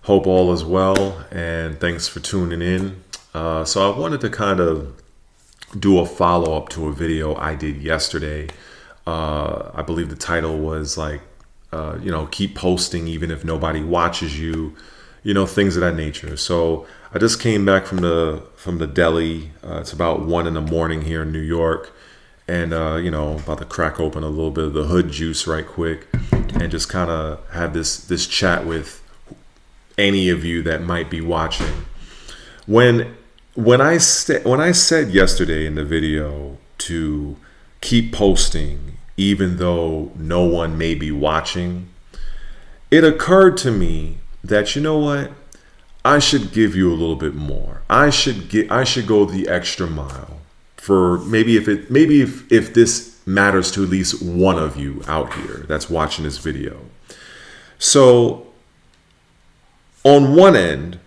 Hope all is well, and thanks for tuning in. So I wanted to kind of do a follow up to a video I did yesterday. I believe the title was like, keep posting even if nobody watches you, things of that nature. So I just came back from the deli. It's about 1 a.m. here in New York, and about to crack open a little bit of the hood juice right quick, and just kind of have this chat with any of you that might be watching. When I said yesterday in the video to keep posting even though no one may be watching, it occurred to me that, you know what, I should give you a little bit more. I should go the extra mile for if this matters to at least one of you out here that's watching this video. So on one end,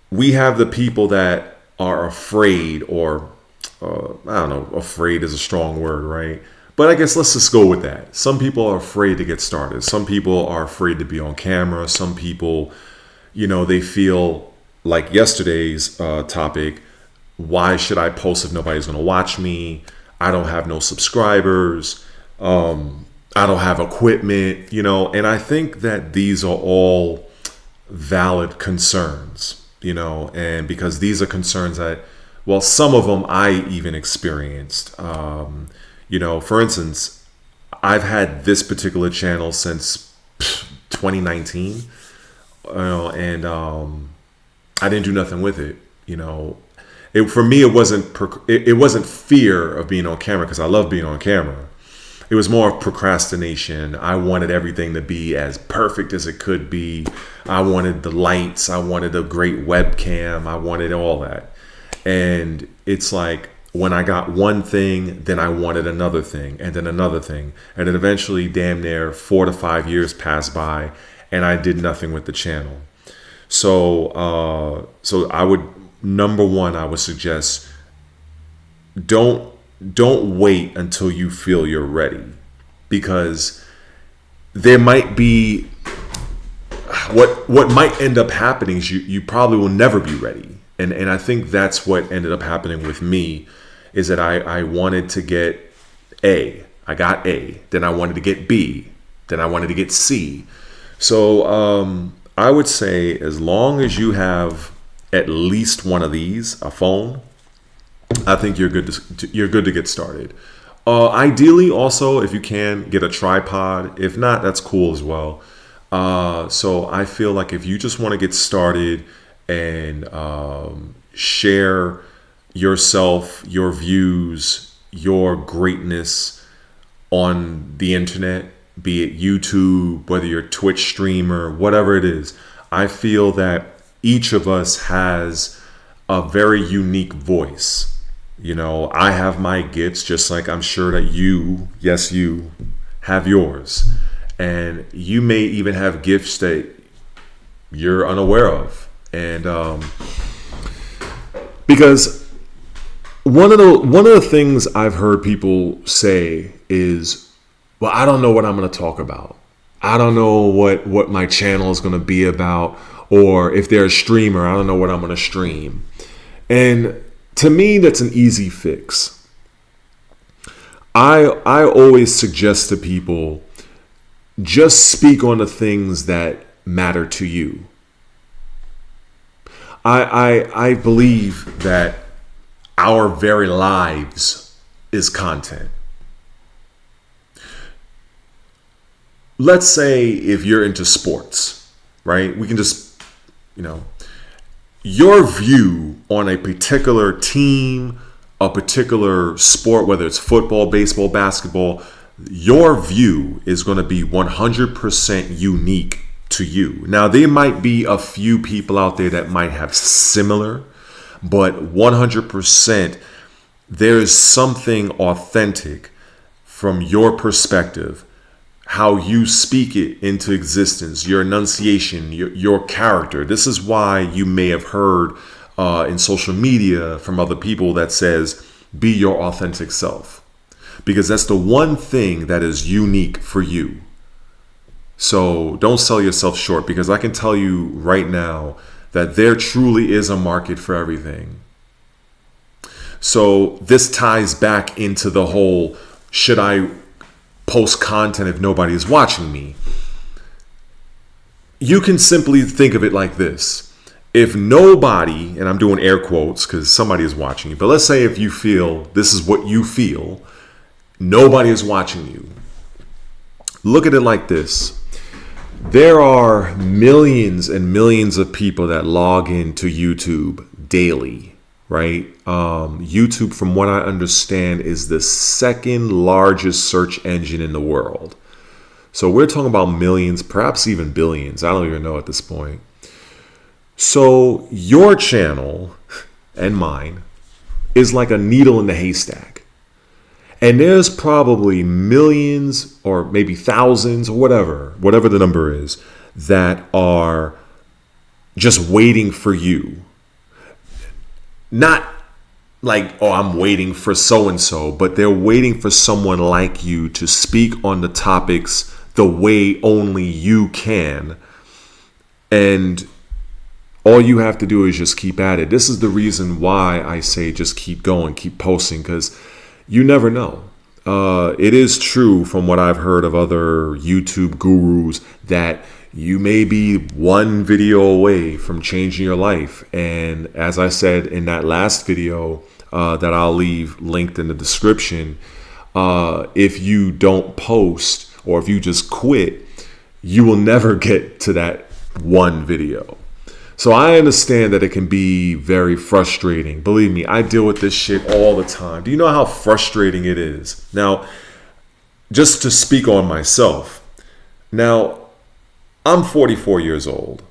we have the people that are afraid, or I don't know, afraid is a strong word, right? But I guess let's just go with that. Some people are afraid to get started. Some people are afraid to be on camera. Some people, they feel like yesterday's topic, why should I post if nobody's going to watch me? I don't have no subscribers. I don't have equipment, and I think that these are all valid concerns, and because these are concerns that, well, some of them I even experienced. For instance, I've had this particular channel since 2019, and I didn't do nothing with it. For me, it wasn't fear of being on camera, because I love being on camera. It was more of procrastination. I wanted everything to be as perfect as it could be. I wanted the lights. I wanted a great webcam. I wanted all that. And it's like when I got one thing, then I wanted another thing, and then another thing. And then eventually, damn near 4 to 5 years passed by, and I did nothing with the channel. So I would, number one, I would suggest don't wait until you feel you're ready, because there might be what might end up happening is you probably will never be ready. And I think that's what ended up happening with me, is that I wanted to get A. I got A. Then I wanted to get B. Then I wanted to get C. So I would say, as long as you have at least one of these, a phone, I think you're good to get started. Ideally, also, if you can, get a tripod. If not, that's cool as well. So I feel like if you just want to get started and share yourself, your views, your greatness on the internet, be it YouTube, whether you're a Twitch streamer, whatever it is, I feel that each of us has a very unique voice. I have my gifts, just like I'm sure that you have yours. And you may even have gifts that you're unaware of. And because one of the things I've heard people say is, well, I don't know what I'm going to talk about. I don't know what my channel is going to be about. Or if they're a streamer, I don't know what I'm going to stream. And to me, that's an easy fix. I always suggest to people, just speak on the things that matter to you. I believe that our very lives is content. Let's say if you're into sports, right? We can just, your view on a particular team, a particular sport, whether it's football, baseball, basketball, your view is going to be 100% unique to you. Now, there might be a few people out there that might have similar, but 100%, there is something authentic from your perspective, how you speak it into existence, your enunciation, your character. This is why you may have heard in social media from other people that says, be your authentic self. Because that's the one thing that is unique for you. So don't sell yourself short, because I can tell you right now that there truly is a market for everything. So this ties back into the whole, should I post content if nobody is watching me? You can simply think of it like this. If nobody, and I'm doing air quotes because somebody is watching you, but let's say if you feel, this is what you feel, nobody is watching you. Look at it like this. There are millions and millions of people that log into YouTube daily, right? YouTube, from what I understand, is the second largest search engine in the world. So we're talking about millions, perhaps even billions. I don't even know at this point. So your channel and mine is like a needle in the haystack. And there's probably millions or maybe thousands or whatever the number is, that are just waiting for you. Not like, oh, I'm waiting for so-and-so, but they're waiting for someone like you to speak on the topics the way only you can. And all you have to do is just keep at it. This is the reason why I say just keep going, keep posting, because you never know. It is true from what I've heard of other YouTube gurus that you may be one video away from changing your life. And as I said in that last video that I'll leave linked in the description, if you don't post or if you just quit, you will never get to that one video. So I understand that it can be very frustrating. Believe me, I deal with this shit all the time. Do you know how frustrating it is? Now, just to speak on myself. Now, I'm 44 years old.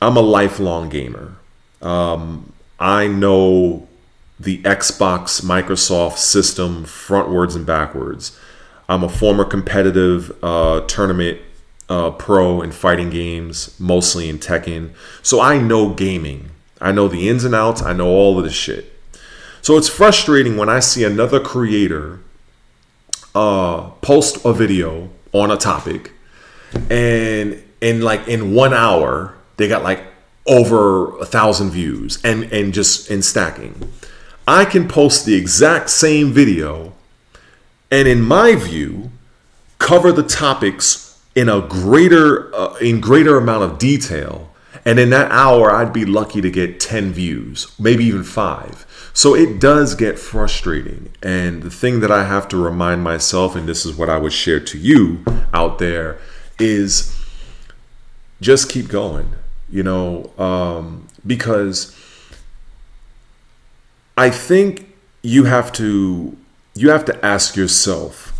I'm a lifelong gamer. I know the Xbox Microsoft system frontwards and backwards. I'm a former competitive tournament pro in fighting games, mostly in Tekken. So I know gaming. I know the ins and outs. I know all of this shit. So it's frustrating when I see another creator post a video on a topic, and in 1 hour they got like over 1,000 views and just in stacking. I can post the exact same video and, in my view, cover the topics in a greater amount of detail, and in that hour I'd be lucky to get 10 views, maybe even 5. So it does get frustrating. And the thing that I have to remind myself, and this is what I would share to you out there, is just keep going, because I think you have to ask yourself,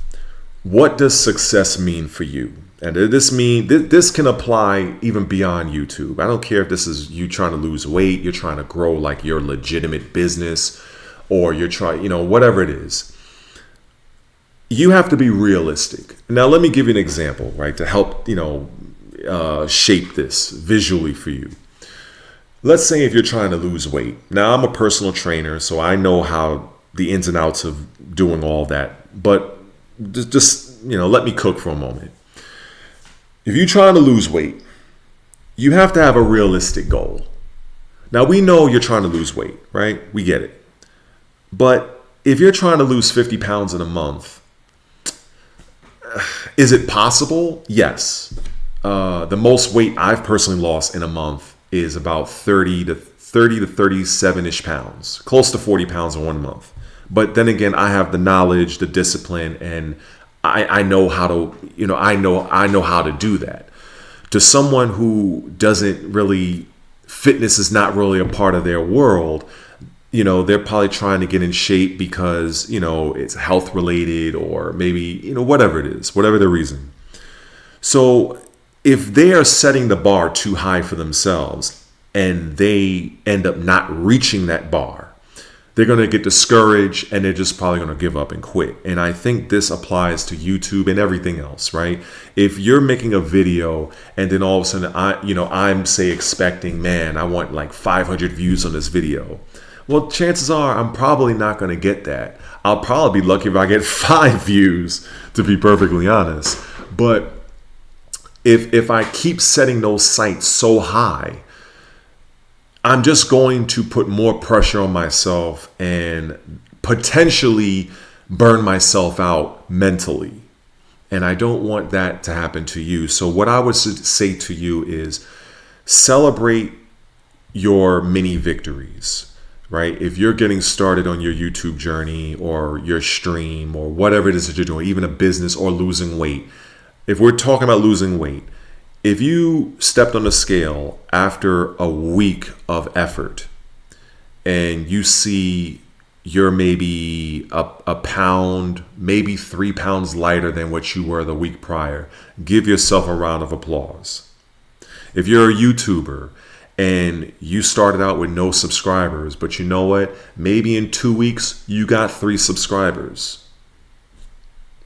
what does success mean for you? And this can apply even beyond YouTube. I don't care if this is you trying to lose weight, you're trying to grow like your legitimate business, or you're trying, whatever it is. You have to be realistic. Now, let me give you an example, right, to help, shape this visually for you. Let's say if you're trying to lose weight. Now, I'm a personal trainer, so I know how the ins and outs of doing all that. But just let me cook for a moment. If you're trying to lose weight, you have to have a realistic goal. Now, we know you're trying to lose weight, right? We get it. But if you're trying to lose 50 pounds in a month, is it possible? Yes. The most weight I've personally lost in a month is about 30 to 37-ish pounds, close to 40 pounds in 1 month. But then again, I have the knowledge, the discipline, and I know how to, I know how to do that. To someone who doesn't really, fitness is not really a part of their world, they're probably trying to get in shape because, it's health related, or maybe, whatever it is, whatever the reason. So if they are setting the bar too high for themselves and they end up not reaching that bar, they're going to get discouraged and they're just probably going to give up and quit. And I think this applies to YouTube and everything else, right? If you're making a video and then all of a sudden I'm say expecting, man, I want like 500 views on this video. Well, chances are I'm probably not going to get that. I'll probably be lucky if I get 5 views, to be perfectly honest. But if I keep setting those sights so high, I'm just going to put more pressure on myself and potentially burn myself out mentally. And I don't want that to happen to you. So what I would say to you is celebrate your mini victories, right? If you're getting started on your YouTube journey or your stream or whatever it is that you're doing, even a business or losing weight. If we're talking about losing weight, if you stepped on the scale after a week of effort and you see you're maybe a pound, maybe 3 pounds lighter than what you were the week prior, give yourself a round of applause. If you're a YouTuber and you started out with no subscribers, but you know what? Maybe in 2 weeks, you got 3 subscribers.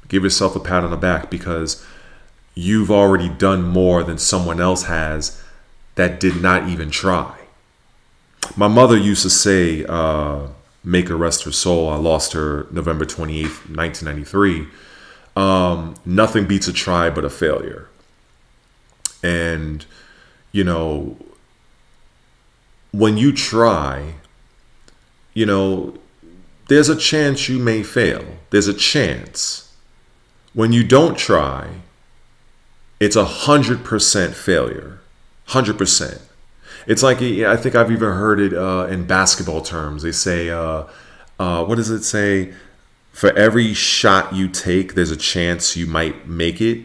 Give yourself a pat on the back because you've already done more than someone else has that did not even try. My mother used to say, make her rest her soul. I lost her November 28th, 1993. Nothing beats a try but a failure. And, you know, when you try, you know, there's a chance you may fail. There's a chance. When you don't try, it's 100% failure. 100%. It's like, I think I've even heard it in basketball terms. They say, what does it say? For every shot you take, there's a chance you might make it.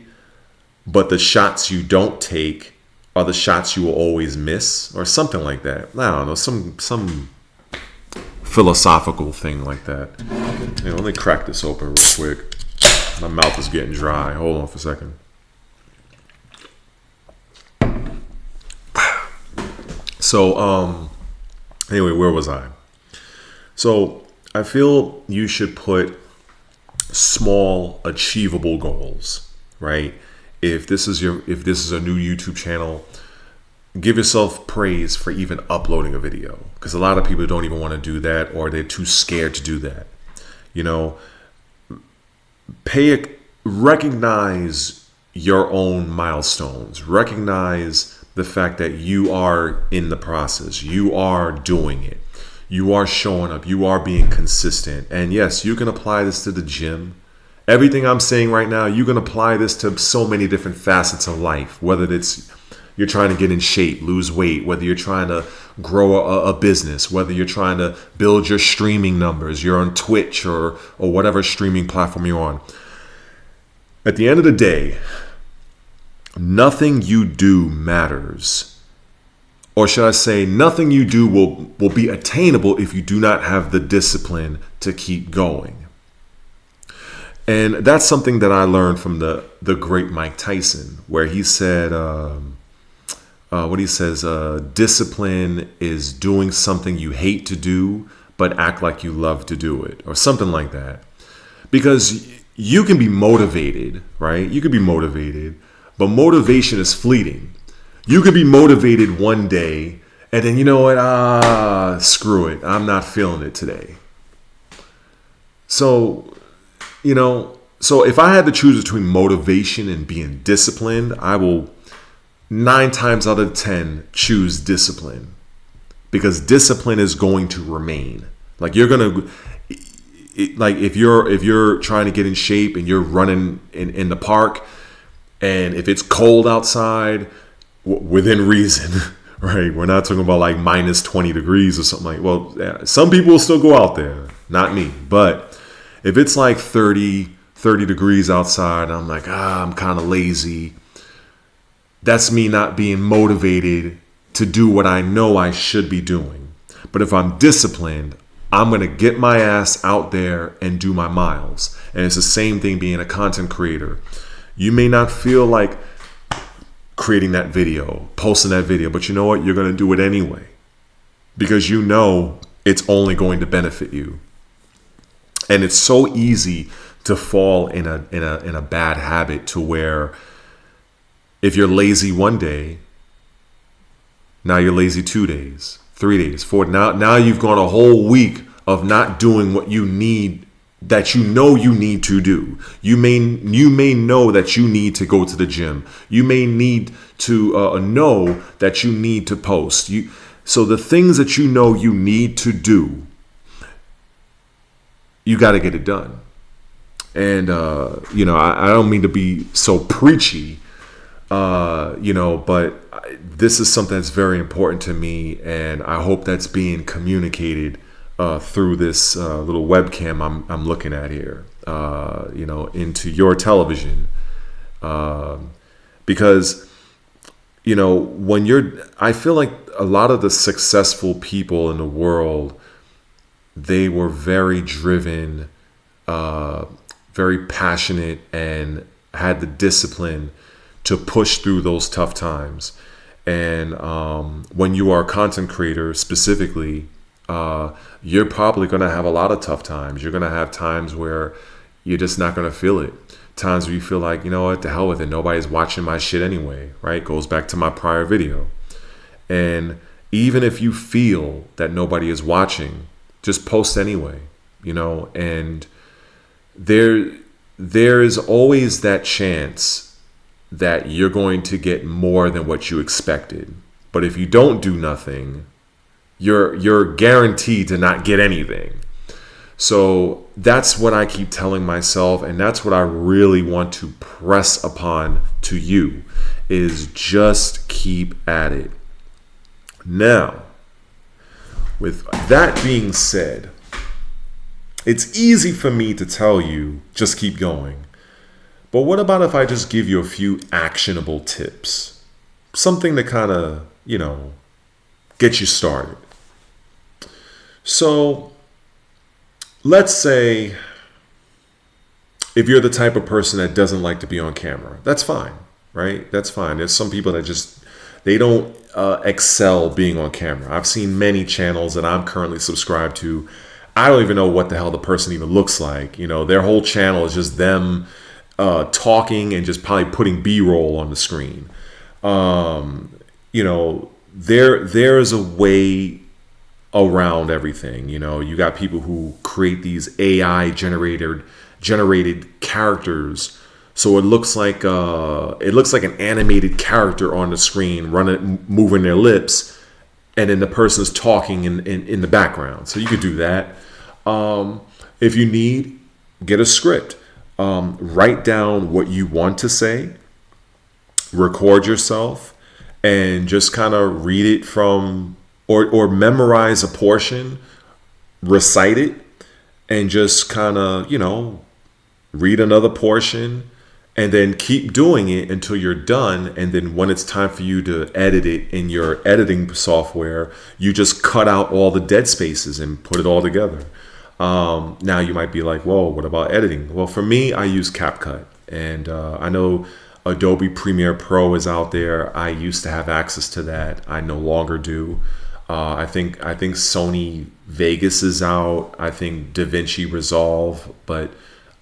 But the shots you don't take are the shots you will always miss, or something like that. I don't know, some philosophical thing like that. You know, let me crack this open real quick. My mouth is getting dry. Hold on for a second. So, anyway, where was I? So, I feel you should put small, achievable goals, right? If this is a new YouTube channel, give yourself praise for even uploading a video, because a lot of people don't even want to do that, or they're too scared to do that. You know, recognize your own milestones. Recognize the fact that you are in the process. You are doing it. You are showing up. You are being consistent. And yes, you can apply this to the gym. Everything I'm saying right now, you can apply this to so many different facets of life, whether it's you're trying to get in shape, lose weight, whether you're trying to grow a business, whether you're trying to build your streaming numbers, you're on Twitch or whatever streaming platform you're on. At the end of the day, nothing you do matters. Or should I say, nothing you do will be attainable if you do not have the discipline to keep going. And that's something that I learned from the great Mike Tyson, where he said, discipline is doing something you hate to do, but act like you love to do it, or something like that. Because you can be motivated, right? You can be motivated, but motivation is fleeting. You could be motivated one day, and then you know what? Screw it. I'm not feeling it today. So, you know, so if I had to choose between motivation and being disciplined, I will 9 times out of 10 choose discipline, because discipline is going to remain. Like if you're trying to get in shape and you're running in the park, and if it's cold outside, within reason, right? We're not talking about like minus 20 degrees or something like. Well, yeah, some people will still go out there, not me. But if it's like 30 degrees outside, and I'm like, I'm kind of lazy. That's me not being motivated to do what I know I should be doing. But if I'm disciplined, I'm going to get my ass out there and do my miles. And it's the same thing being a content creator. You may not feel like creating that video, posting that video, but you know what? You're going to do it anyway, because you know it's only going to benefit you. And it's so easy to fall in a bad habit to where if you're lazy one day, now you're lazy 2 days, 3 days, 4. Now you've gone a whole week of not doing what you need that you know you need to do. You may know that you need to go to the gym. You may need to know that you need to post. So the things that you know you need to do, you got to get it done. And I don't mean to be so preachy, but this is something that's very important to me, and I hope that's being communicated through this little webcam I'm looking at here, into your television, because I feel like a lot of the successful people in the world, they were very driven, very passionate, and had the discipline to push through those tough times. And when you are a content creator specifically, you're probably going to have a lot of tough times. You're going to have times where you're just not going to feel it. Times where you feel like, you know what, the hell with it. Nobody's watching my shit anyway, right? Goes back to my prior video. And even if you feel that nobody is watching, just post anyway, and there is always that chance that you're going to get more than what you expected. But if you don't do nothing, you're guaranteed to not get anything. So that's what I keep telling myself, and that's what I really want to press upon to you, is just keep at it. Now, with that being said, it's easy for me to tell you just keep going. But what about if I just give you a few actionable tips? Something to kind of, get you started. So let's say if you're the type of person that doesn't like to be on camera, that's fine, right? That's fine. There's some people that they don't excel being on camera. I've seen many channels that I'm currently subscribed to. I don't even know what the hell the person even looks like. Their whole channel is just them talking and just probably putting B-roll on the screen. There is a way around everything. You got people who create these AI generated characters, so it looks like an animated character on the screen, moving their lips, and then the person's talking in the background. So you could do that. If you need, get a script. Write down what you want to say, record yourself, and just kind of read it from or memorize a portion, recite it, and just kind of, read another portion, and then keep doing it until you're done. And then when it's time for you to edit it in your editing software, you just cut out all the dead spaces and put it all together. Now you might be like, whoa, what about editing? Well, for me, I use CapCut, and I know Adobe Premiere Pro is out there. I used to have access to that. I no longer do. I think Sony Vegas is out. I think DaVinci Resolve, but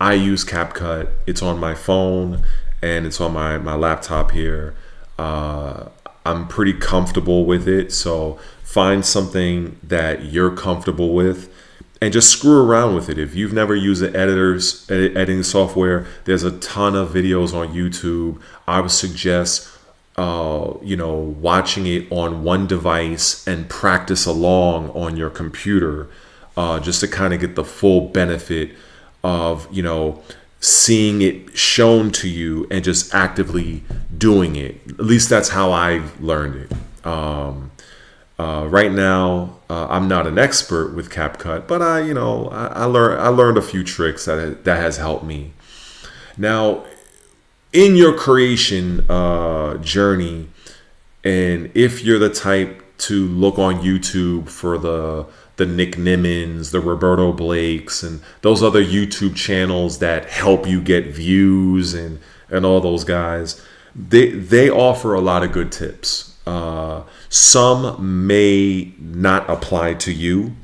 I use CapCut. It's on my phone and it's on my laptop here. I'm pretty comfortable with it. So find something that you're comfortable with and just screw around with it. If you've never used an editing software, there's a ton of videos on YouTube. I would suggest watching it on one device and practice along on your computer, just to kind of get the full benefit of, seeing it shown to you and just actively doing it. At least that's how I learned it. Right now, I'm not an expert with CapCut, but I learned a few tricks that has helped me. Now, in your creation journey, and if you're the type to look on YouTube for the Nick Nimmons, the Roberto Blakes, and those other YouTube channels that help you get views and all those guys, they offer a lot of good tips. Some may not apply to you,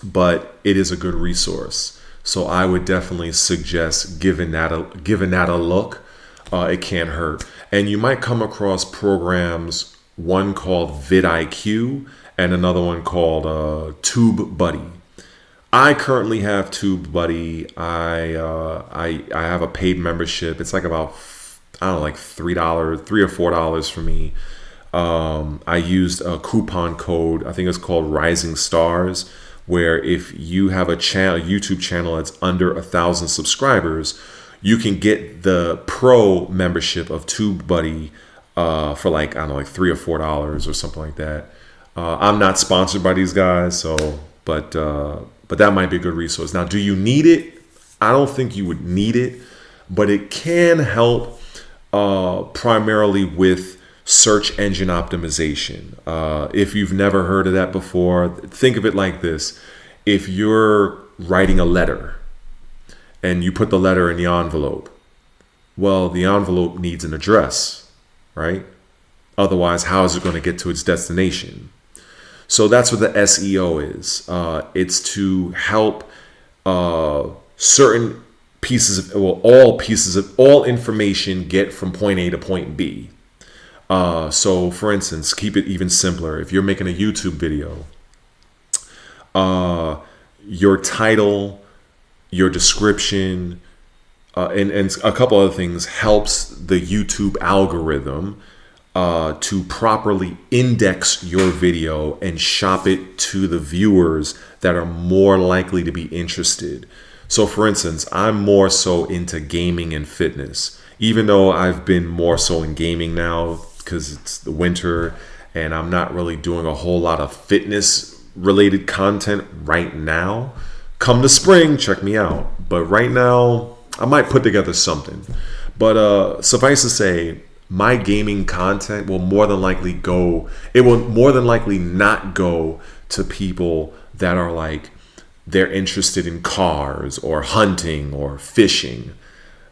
but it is a good resource. So I would definitely suggest giving that a look. It can't hurt. And you might come across programs, one called vidIQ and another one called TubeBuddy. I currently have TubeBuddy. I have a paid membership. It's like about, I don't know, like $3, $3 or $4 for me. I used a coupon code. I think it's called Rising Stars, where if you have a channel, YouTube channel that's under 1,000 subscribers, you can get the pro membership of TubeBuddy for like, I don't know, like $3 or $4 or something like that. I'm not sponsored by these guys, so but that might be a good resource. Now, do you need it? I don't think you would need it, but it can help primarily with search engine optimization. If you've never heard of that before, think of it like this. If you're writing a letter and you put the letter in the envelope, well, the envelope needs an address, right? Otherwise, how is it going to get to its destination? So that's what the SEO is. It's to help certain pieces of, well, all information get from point A to point B. So for instance, keep it even simpler. If you're making a YouTube video, your title, your description, and a couple other things helps the YouTube algorithm to properly index your video and shop it to the viewers that are more likely to be interested. So for instance, I'm more so into gaming and fitness, even though I've been more so in gaming now because it's the winter and I'm not really doing a whole lot of fitness related content right now. Come the spring, check me out. But right now, I might put together something. But suffice to say, my gaming content will more than likely not go to people that are like, they're interested in cars or hunting or fishing.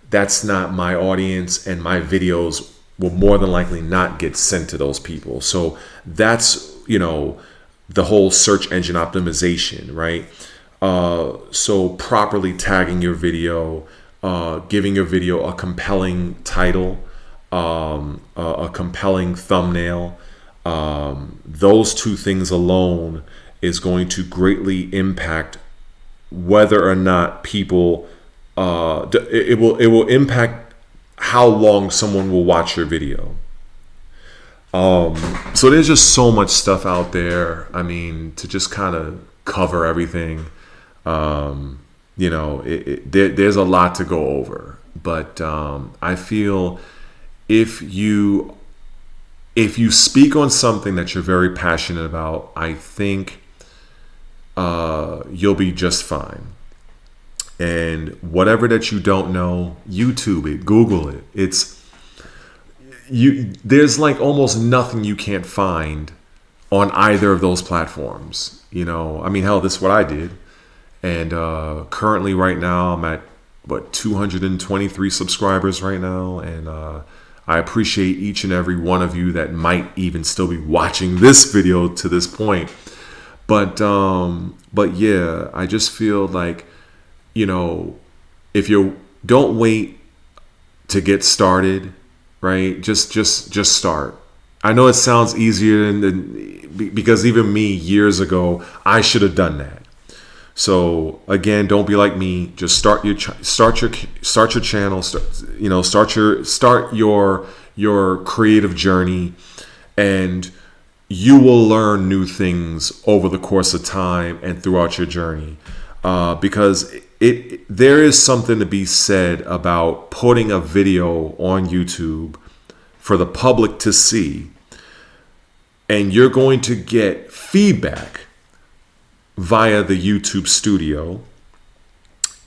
That's not my audience, and my videos will more than likely not get sent to those people. So that's, the whole search engine optimization, right? So properly tagging your video, giving your video a compelling title, a compelling thumbnail. Those two things alone is going to greatly impact whether or not people, it will impact how long someone will watch your video. So there's just so much stuff out there. I mean, to just kind of cover everything, there's a lot to go over. But I feel if you speak on something that you're very passionate about, I think you'll be just fine. And whatever that you don't know, YouTube it, Google it. There's like almost nothing you can't find on either of those platforms. I mean, hell, this is what I did. And currently right now I'm at 223 subscribers right now, and I appreciate each and every one of you that might even still be watching this video to this point. But yeah, I just feel like, if you don't wait to get started, right? Just start. I know it sounds easier because even me years ago, I should have done that. So again, don't be like me. Just start your channel. Start your creative journey, and you will learn new things over the course of time and throughout your journey. Because there is something to be said about putting a video on YouTube for the public to see, and you're going to get feedback via the YouTube studio,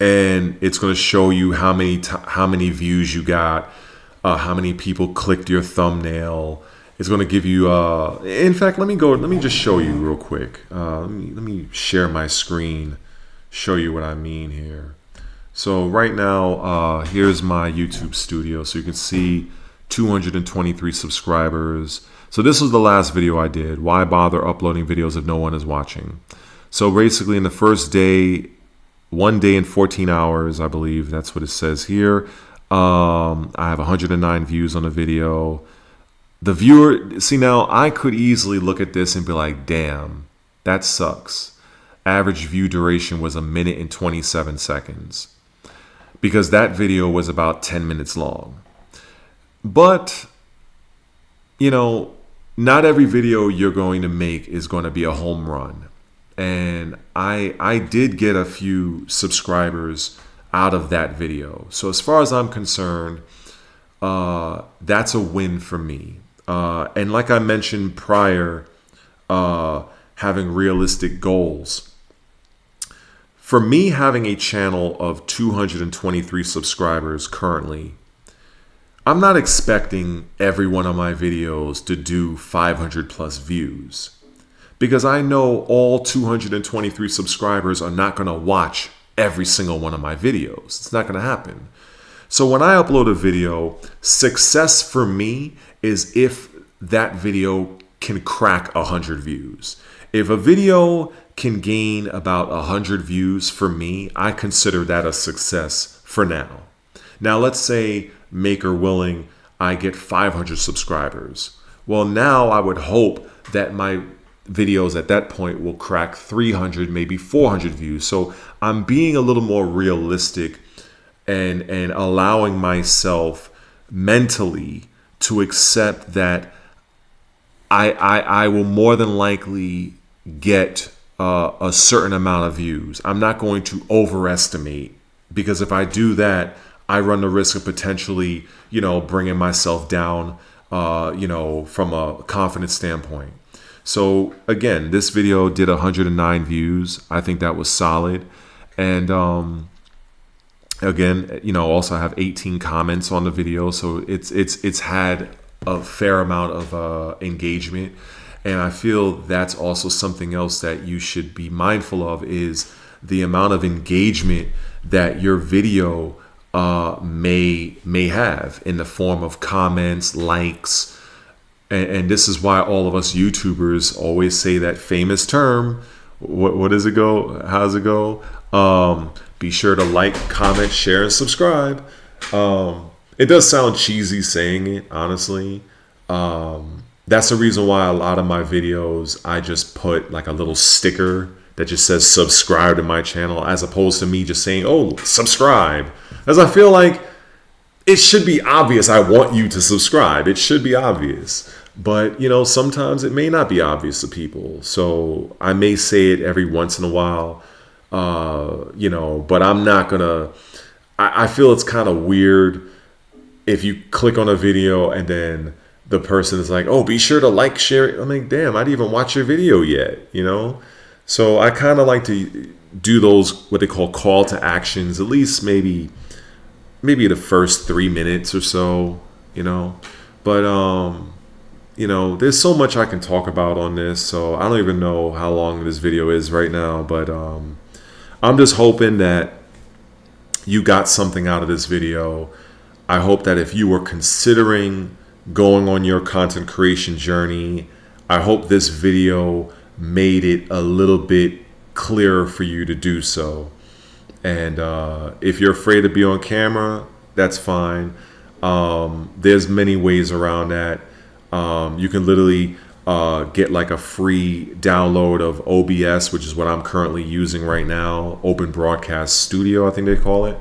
and it's going to show you how many views you got, how many people clicked your thumbnail. It's going to give you in fact, let me just show you real quick. Let me share my screen, show you what I mean here. So right now, here's my YouTube studio, so you can see 223 subscribers. So this was the last video I did. Why bother uploading videos if no one is watching? So basically in the first day, 1 day and 14 hours, I believe that's what it says here. I have 109 views on the video. The viewer, see, now I could easily look at this and be like, damn, that sucks. average view duration was 1 minute and 27 seconds because that video was about 10 minutes long. But, you know, not every video you're going to make is going to be a home run. And I did get a few subscribers out of that video. So as far as I'm concerned, that's a win for me. And like I mentioned prior, having realistic goals. For me, having a channel of 223 subscribers currently, I'm not expecting every one of my videos to do 500 plus views, because I know all 223 subscribers are not going to watch every single one of my videos. It's not going to happen. So when I upload a video, success for me is if that video can crack 100 views. If a video can gain about 100 views, for me, I consider that a success for now. Now, let's say, maker willing, I get 500 subscribers. Well, now I would hope that my videos at that point will crack 300, maybe 400 views. So I'm being a little more realistic and allowing myself mentally to accept that I will more than likely get a certain amount of views. I'm not going to overestimate, because if I do that, I run the risk of potentially, bringing myself down, from a confidence standpoint. So again, this video did 109 views. I think that was solid. And again, also I have 18 comments on the video, so it's had a fair amount of engagement. And I feel that's also something else that you should be mindful of, is the amount of engagement that your video may have in the form of comments, likes. And this is why all of us YouTubers always say that famous term. What does it go? How does it go? Be sure to like, comment, share, and subscribe. It does sound cheesy saying it, honestly. That's the reason why a lot of my videos, I just put like a little sticker that just says subscribe to my channel, as opposed to me just saying, oh, subscribe. As I feel like it should be obvious. I want you to subscribe. It should be obvious. But, sometimes it may not be obvious to people. So I may say it every once in a while, but I'm not going to. I feel it's kind of weird if you click on a video and then the person is like, oh, be sure to like, share it. I'm like, damn, I didn't even watch your video yet, So I kind of like to do those, what they call call to actions, at least maybe the first 3 minutes or so, But, there's so much I can talk about on this. So I don't even know how long this video is right now. But I'm just hoping that you got something out of this video. I hope that if you were considering going on your content creation journey, I hope this video made it a little bit clearer for you to do so. And if you're afraid to be on camera, that's fine. There's many ways around that. You can literally get like a free download of OBS, which is what I'm currently using right now. Open Broadcast Studio, I think they call it.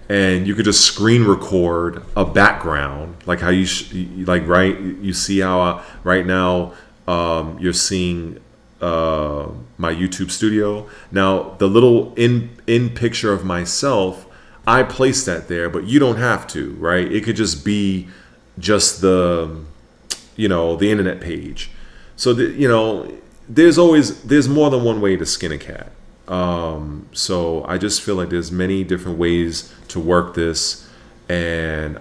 And you could just screen record a background, like how you see how right now you're seeing my YouTube studio. Now the little in picture of myself, I placed that there, but you don't have to, right? It could just be just the internet page. So there's more than one way to skin a cat. So I just feel like there's many different ways to work this, and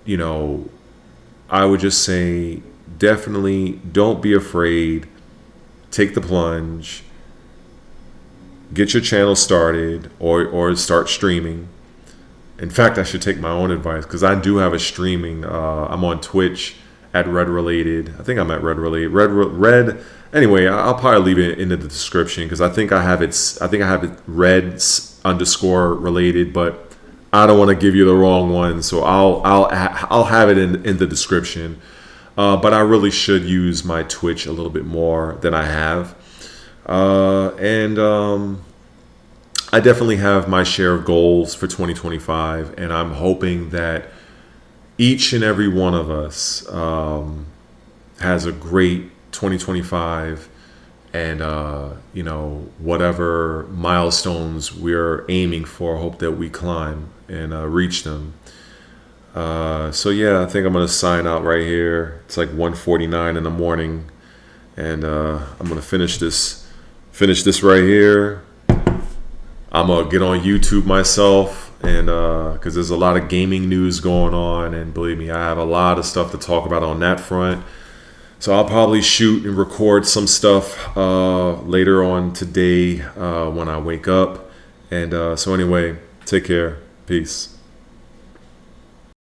I would just say, definitely don't be afraid. Take the plunge. Get your channel started, or start streaming. In fact, I should take my own advice, because I do have a streaming. I'm on Twitch at Red Related. I think I'm at Red Related. Red. Anyway, I'll probably leave it in the description, because I think I have it Red _ related, but I don't want to give you the wrong one, so I'll have it in the description. But I really should use my Twitch a little bit more than I have. And I definitely have my share of goals for 2025, and I'm hoping that each and every one of us has a great 2025, and whatever milestones we're aiming for, hope that we climb and reach them. So yeah, I think I'm gonna sign out right here. It's like 1:49 in the morning, and I'm gonna finish this right here. I'm gonna get on YouTube myself, and because there's a lot of gaming news going on, and believe me, I have a lot of stuff to talk about on that front. So I'll probably shoot and record some stuff later on today when I wake up. And so anyway, take care. Peace.